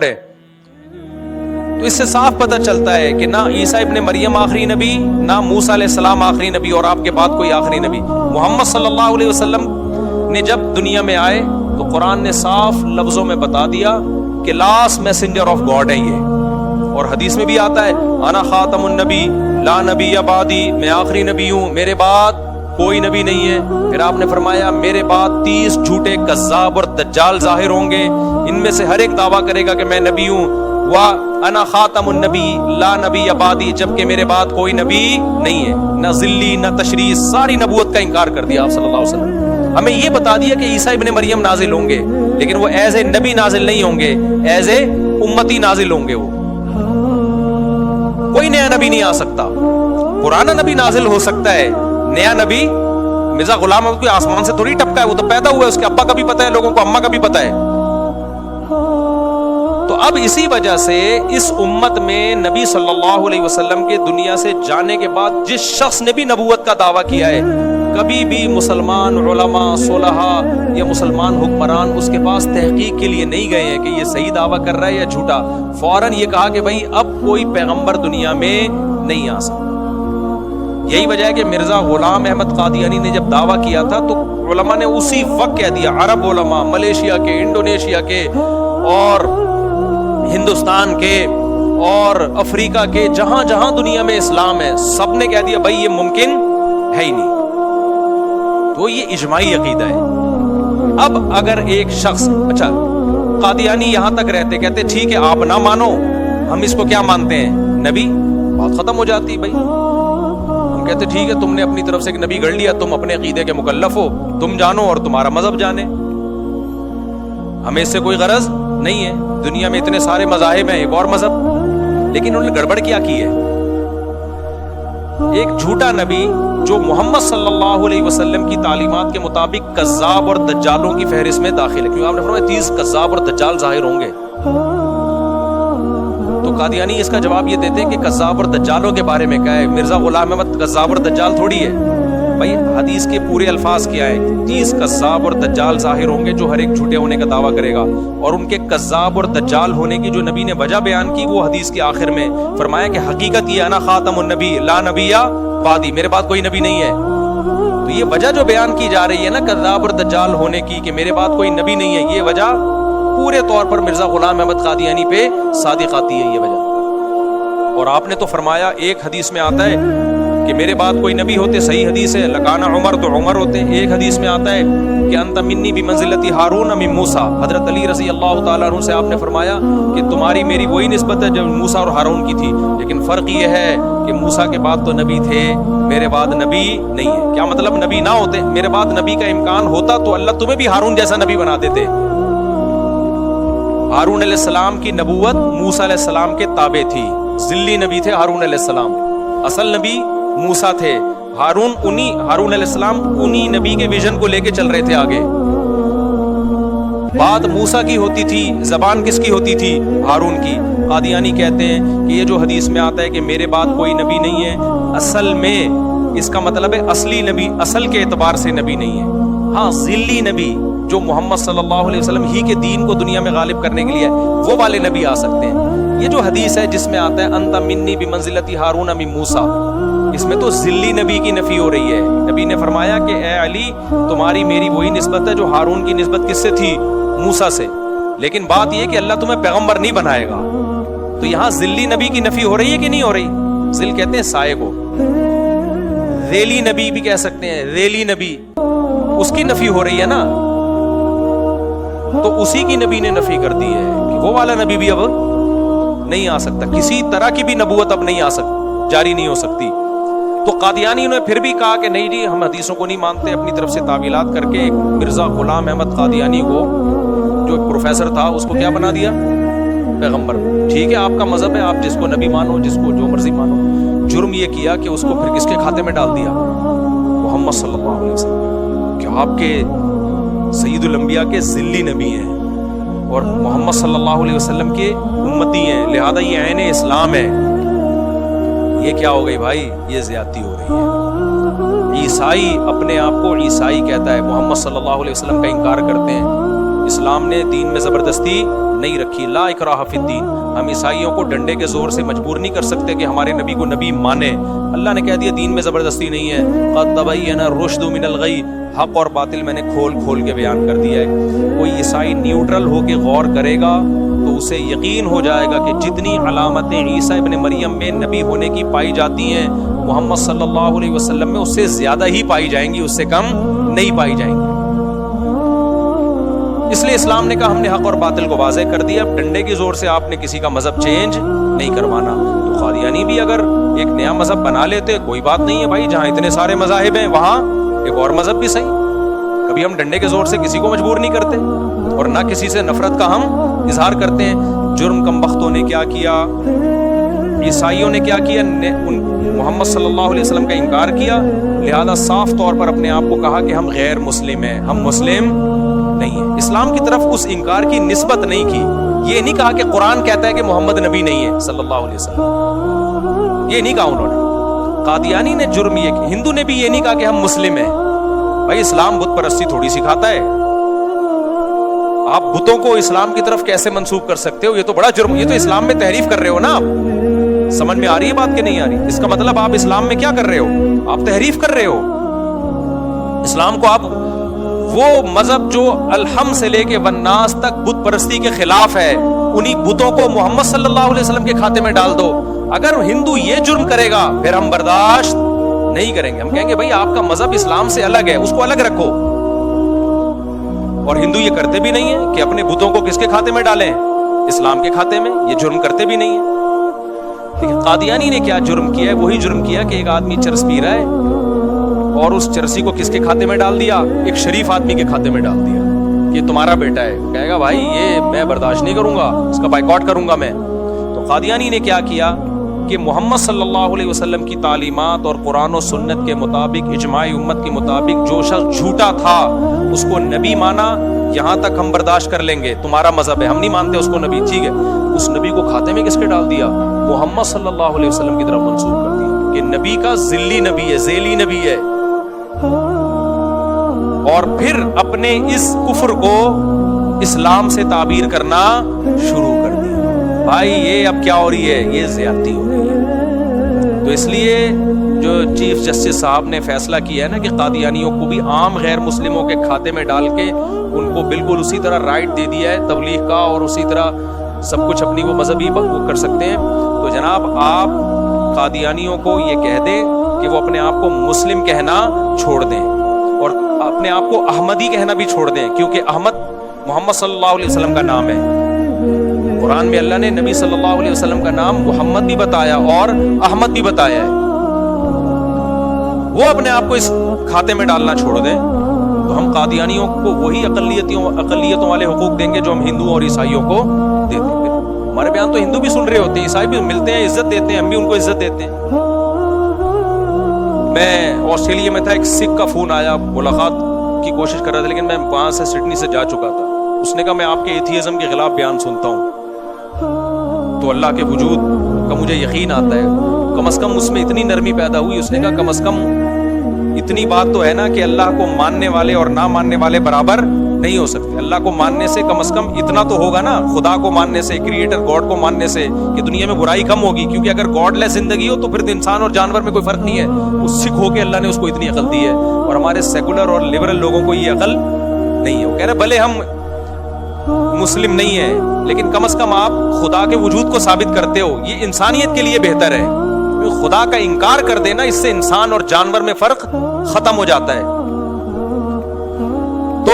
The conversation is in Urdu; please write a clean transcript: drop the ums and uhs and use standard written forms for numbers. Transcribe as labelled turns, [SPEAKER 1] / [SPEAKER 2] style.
[SPEAKER 1] تو اس سے صاف پتہ چلتا ہے کہ نہ عیسیٰ ابن مریم آخری نبی، نہ موسیٰ علیہ السلام آخری نبی، اور آپ کے بعد کوئی آخری نبی۔ محمد صلی اللہ علیہ وسلم نے جب دنیا میں آئے تو قرآن نے صاف لفظوں میں بتا دیا کہ لاسٹ میسنجر آف گاڈ ہے یہ، اور حدیث میں بھی آتا ہے انا خاتم النبی لا نبی بعدی، میں آخری نبی ہوں، میرے بعد کوئی نبی نہیں ہے۔ پھر آپ نے فرمایا میرے بعد 30 جھوٹے کذاب اور دجال ظاہر ہوں گے، ان میں سے ہر ایک دعویٰ کرے گا کہ میں نبی ہوں، وانا خاتم النبی لا نبی بعدی، جبکہ میرے بعد کوئی نبی نہیں ہے، نہ ذلی نہ تشریع، ساری نبوت کا انکار کر دیا آپ صلی اللہ علیہ وسلم۔ ہمیں یہ بتا دیا کہ عیسیٰ ابن مریم نازل ہوں گے، لیکن وہ ایز اے نبی نازل نہیں ہوں گے، ایز اے امتی نازل ہوں گے۔ وہ کوئی نیا نبی نہیں آ سکتا، پرانا نبی نازل ہو سکتا ہے، نیا نبی مرزا غلام احمد کوئی آسمان سے تھوڑی ٹپکا ہے، وہ تو پیدا ہوا ہے، اس کے ابا کا بھی پتہ ہے، لوگوں کو اماں کا بھی پتہ ہے۔ تو اب اسی وجہ سے اس امت میں نبی صلی اللہ علیہ وسلم کے دنیا سے جانے کے بعد جس شخص نے بھی نبوت کا دعویٰ کیا ہے، کبھی بھی مسلمان علماء صلحاء یا مسلمان حکمران اس کے پاس تحقیق کے لیے نہیں گئے ہیں کہ یہ صحیح دعویٰ کر رہا ہے یا جھوٹا، فوراً یہ کہا کہ بھائی اب کوئی پیغمبر دنیا میں نہیں آ سکتا۔ یہی وجہ ہے کہ مرزا غلام احمد قادیانی نے جب دعویٰ کیا تھا تو علماء نے اسی وقت کہہ دیا، عرب علماء ملیشیا کے، انڈونیشیا کے اور ہندوستان کے اور افریقہ کے، جہاں جہاں دنیا میں اسلام ہے، سب نے کہہ دیا بھائی یہ ممکن ہے ہی نہیں۔ تو یہ اجماعی عقیدہ ہے۔ اب اگر ایک شخص، اچھا قادیانی یہاں تک رہتے، کہتے ٹھیک ہے آپ نہ مانو، ہم اس کو کیا مانتے ہیں، نبی، بات ختم ہو جاتی بھائی۔ ہم کہتے ٹھیک ہے تم نے اپنی طرف سے ایک نبی گڑھ لیا، تم اپنے عقیدے کے مکلف ہو، تم جانو اور تمہارا مذہب جانے، ہمیں اس سے کوئی غرض نہیں ہے، دنیا میں اتنے سارے مذاہب ہیں، ایک اور مذہب۔ لیکن انہوں نے گڑبڑ کیا کی ہے، ایک جھوٹا نبی جو محمد صلی اللہ علیہ وسلم کی تعلیمات کے مطابق کذاب اور دجالوں کی فہرست میں داخل ہے، کیونکہ آپ نے فرمایا 30 کذاب اور دجال ظاہر ہوں گے۔ تو قادیانی اس کا جواب یہ دیتے ہیں کہ کذاب اور دجالوں کے بارے میں کیا ہے، مرزا غلام احمد کذاب اور دجال تھوڑی ہے بھائی، حدیث کے پورے الفاظ کیا ہے، 30 کذاب اور دجال ظاہر ہوں گے جو ہر ایک جھوٹے ہونے کا دعویٰ کرے گا، اور ان کے کذاب اور دجال ہونے کی جو نبی نے وجہ بیان کی وہ حدیث کے آخر میں فرمایا کہ حقیقت یہ انا خاتم النبی لا نبی بعدی، میرے بعد کوئی نبی نہیں ہے۔ تو یہ وجہ جو بیان کی جا رہی ہے نا کذاب اور دجال ہونے کی، کہ میرے بعد کوئی نبی نہیں ہے، یہ وجہ پورے طور پر مرزا غلام احمد قادیانی پہ صادق آتی ہے یہ وجہ۔ اور آپ نے تو فرمایا، ایک حدیث میں آتا ہے کہ میرے بعد کوئی نبی ہوتے، صحیح حدیث ہے، لکانا عمر تو عمر ہوتے۔ ایک حدیث میں آتا ہے کہ انت منی بمنزلتی ہارون من موسیٰ، حضرت علی رضی اللہ تعالیٰ عنہ سے آپ نے فرمایا کہ تمہاری میری وہی نسبت ہے جو موسیٰ اور ہارون کی تھی، لیکن فرق یہ ہے کہ موسیٰ کے بعد تو نبی تھے، میرے بعد نبی نہیں ہے۔ کیا مطلب نبی نہ ہوتے، میرے بعد نبی کا امکان ہوتا تو اللہ تمہیں بھی ہارون جیسا نبی بنا دیتے۔ ہارون علیہ السلام کی نبوت موسیٰ علیہ السلام کے تابع تھی، ذلی نبی تھے ہارون علیہ السلام، اصل نبی موسیٰ تھے، ہارون علیہ السلام انہی نبی کے ویژن کو لے کے چل رہے تھے آگے۔ بات موسیٰ کی ہوتی تھی، زبان کس کی ہوتی تھی، ہارون کی۔ قادیانی کہتے ہیں کہ یہ جو حدیث میں آتا ہے کہ میرے بعد کوئی نبی نہیں ہے، اصل میں اس کا مطلب ہے اصلی نبی، اصل کے اعتبار سے نبی نہیں ہے، ہاں ذلی نبی جو محمد صلی اللہ علیہ وسلم ہی کے دین کو دنیا میں غالب کرنے کے لیے وہ والے نبی آ سکتے ہیں۔ یہ جو حدیث ہے جس میں آتا ہے انت منی بمنزلتی ہارون من موسیٰ، اس میں تو ذلی نبی کی نفی ہو رہی ہے۔ نبی نے فرمایا کہ اے علی تمہاری میری وہی نسبت ہے جو ہارون کی نسبت کس سے تھی، موسیٰ سے، لیکن بات یہ کہ اللہ تمہیں پیغمبر نہیں بنائے گا۔ تو یہاں ذلی نبی کی نفی ہو رہی ہے کہ نہیں ہو رہی؟ ذل کہتے ہیں سائے کو، ریلی نبی بھی کہہ سکتے ہیں، ریلی نبی، اس کی نفی ہو رہی ہے نا، تو اسی کی نبی نے نفی کر دی ہے کہ وہ والا نبی بھی اب نہیں آ سکتا، کسی طرح کی بھی نبوت اب نہیں آ سکتی، جاری نہیں ہو سکتی۔ تو قادیانی نے پھر بھی کہا کہ نہیں جی ہم حدیثوں کو نہیں مانتے، اپنی طرف سے تعویلات کر کے مرزا غلام احمد قادیانی کو جو پروفیسر تھا اس کو کیا بنا دیا، پیغمبر۔ ٹھیک ہے آپ کا مذہب ہے، آپ جس کو نبی مانو، جس کو جو مرضی مانو۔ جرم یہ کیا کہ اس کو پھر کس کے کھاتے میں ڈال دیا، محمد صلی اللہ علیہ وسلم، کہ آپ کے سید الانبیاء کے ذلی نبی ہیں اور محمد صلی اللہ علیہ وسلم کے امتی ہیں، لہذا یہ عین اسلام ہے۔ یہ کیا ہو گئی بھائی، یہ زیادتی ہو رہی ہے۔ عیسائی اپنے آپ کو عیسائی کہتا ہے، محمد صلی اللہ علیہ وسلم کا انکار کرتے ہیں، اسلام نے دین میں زبردستی نہیں رکھی. لا اکراہ فی الدین. ہم عیسائیوں کو ڈنڈے کے زور سے مجبور نہیں کر سکتے کہ ہمارے نبی کو نبی مانے. اللہ نے کہہ دیا دین میں زبردستی نہیں ہے. قد تبین الرشد من الغی. حق اور باطل میں نے کھول کھول کے بیان کر دیا ہے. کوئی عیسائی نیوٹرل ہو کے غور کرے گا تو اسے یقین ہو جائے گا کہ جتنی علامتیں عیسیٰ ابن مریم میں نبی ہونے کی پائی جاتی ہیں محمد صلی اللہ علیہ وسلم میں اس سے زیادہ ہی پائی جائیں گی, اس سے کم نہیں پائی جائیں گی. اس لیے اسلام نے کہا ہم نے حق اور باطل کو واضح کر دیا. ڈنڈے کی زور سے آپ نے کسی کا مذہب چینج نہیں کروانا. تو قادیانی بھی اگر ایک نیا مذہب بنا لیتے کوئی بات نہیں ہے بھائی, جہاں اتنے سارے مذاہب ہیں وہاں ایک اور مذہب بھی صحیح. کبھی ہم ڈنڈے کے زور سے کسی کو مجبور نہیں کرتے اور نہ کسی سے نفرت کا ہم اظہار کرتے ہیں. جرم کم بختوں نے کیا کیا, عیسائیوں نے کیا کیا, محمد صلی اللہ علیہ وسلم کا انکار کیا, لہذا صاف طور پر اپنے آپ کو کہا کہ ہم غیر مسلم ہیں, ہم مسلم نہیں ہیں. اسلام کی طرف اس انکار کی نسبت نہیں کی. یہ نہیں کہا کہ قرآن کہتا ہے کہ محمد نبی نہیں ہے صلی اللہ علیہ وسلم, یہ نہیں کہا انہوں نے. قادیانی نے جرم یہ کیا. ہندو نے بھی یہ نہیں کہا کہ ہم مسلم ہیں. بھائی اسلام بت پرستی تھوڑی سکھاتا ہے. آپ بتوں کو اسلام کی طرف کیسے منسوب کر سکتے ہو؟ یہ تو بڑا جرم, یہ تو اسلام میں تحریف کر رہے ہو نا آپ. سمجھ میں آ رہی ہے بات کہ نہیں آ رہی؟ اس کا مطلب آپ اسلام میں کیا کر رہے ہو؟ آپ تحریف کر رہے ہو. اسلام کو آپ وہ مذہب جو الحم سے لے کے والناس تک بت پرستی کے خلاف ہے, انہی بتوں کو محمد صلی اللہ علیہ وسلم کے کھاتے میں ڈال دو. اگر ہندو یہ جرم کرے گا پھر ہم برداشت نہیں کریں گے. ہم کہیں گے بھائی آپ کا مذہب اسلام سے الگ ہے, اس کو الگ رکھو. اور ہندو یہ کرتے بھی نہیں ہیں کہ اپنے بتوں کو کس کے کھاتے میں ڈالیں؟ اسلام کے کھاتے میں. یہ جرم کرتے بھی نہیں ہیں. قادیانی نے کیا جرم کیا ہے؟ وہی جرم کیا کہ ایک آدمی چرس پی رہا ہے اور اس چرسی کو کس کے کھاتے میں ڈال دیا؟ ایک شریف آدمی کے کھاتے میں ڈال دیا کہ یہ تمہارا بیٹا ہے. کہے گا بھائی یہ میں برداشت نہیں کروں گا, اس کا بائیکاٹ کروں گا میں. تو قادیانی نے کیا کیا کہ محمد صلی اللہ علیہ وسلم کی تعلیمات اور قرآن و سنت کے مطابق, اجماع امت کے مطابق جو شخص جھوٹا تھا اس کو نبی مانا. یہاں تک ہم برداشت کر لیں گے, تمہارا مذہب ہے, ہم نہیں مانتے اس کو نبی, ٹھیک ہے. اس نبی کو کھاتے میں کس کے ڈال دیا؟ محمد صلی اللہ علیہ وسلم کی طرف منسوب کر دیا کہ نبی کا ذلی نبی ہے, ذیلی نبی ہے. اور پھر اپنے اس کفر کو اسلام سے تعبیر کرنا شروع کر دیا. بھائی یہ اب کیا ہو رہی ہے؟ یہ زیادتی ہو رہی ہے. تو اس لیے جو چیف جسٹس صاحب نے فیصلہ کیا ہے نا کہ قادیانیوں کو بھی عام غیر مسلموں کے کھاتے میں ڈال کے ان کو بالکل اسی طرح رائٹ دے دیا ہے تبلیغ کا, اور اسی طرح سب کچھ اپنی وہ مذہبی وہ کر سکتے ہیں. تو جناب آپ قادیانیوں کو یہ کہہ دیں کہ وہ اپنے آپ کو مسلم کہنا چھوڑ دیں اور اپنے آپ کو احمدی کہنا بھی چھوڑ دیں, کیونکہ احمد محمد صلی اللہ علیہ وسلم کا نام ہے. قرآن میں اللہ نے نبی صلی اللہ علیہ وسلم کا نام محمد بھی بتایا اور احمد بھی بتایا ہے. وہ اپنے آپ کو اس کھاتے میں ڈالنا چھوڑ دیں تو ہم قادیانیوں کو وہی اقلیتوں والے حقوق دیں گے جو ہم ہندو اور عیسائیوں کو دیتے ہیں. ہمارے بیان تو ہندو بھی سن رہے ہوتے ہیں, عیسائی بھی ملتے ہیں, عزت دیتے ہیں, ہم بھی ان کو عزت دیتے ہیں. میں آسٹریلیا میں تھا, ایک سکھ کا فون آیا, ملاقات کی کوشش کر رہا تھا, لیکن میں وہاں سے سڈنی سے جا چکا تھا. اس نے کہا میں آپ کے ایتھیزم کے خلاف بیان سنتا ہوں تو اللہ کے وجود کا مجھے یقین آتا ہے. کم از کم اس میں اتنی نرمی پیدا ہوئی. اس نے کہا کم از کم اتنی بات تو ہے نا کہ اللہ کو ماننے والے اور نہ ماننے والے برابر نہیں ہو سکتے. اللہ کو ماننے سے کم از کم اتنا تو ہوگا نا, خدا کو ماننے سے, کریٹر گاڈ کو ماننے سے, کہ دنیا میں برائی کم ہوگی. کیونکہ اگر گاڈ لیس زندگی ہو تو پھر انسان اور جانور میں کوئی فرق نہیں ہے. اس سکھ ہو کے اللہ نے اس کو اتنی عقل دی ہے, اور ہمارے سیکولر اور لبرل لوگوں کو یہ عقل نہیں ہے. وہ کہہ رہے بھلے ہم مسلم نہیں ہیں لیکن کم از کم آپ خدا کے وجود کو ثابت کرتے ہو, یہ انسانیت کے لیے بہتر ہے. خدا کا انکار کر دینا, اس سے انسان اور جانور میں فرق ختم ہو جاتا ہے. تو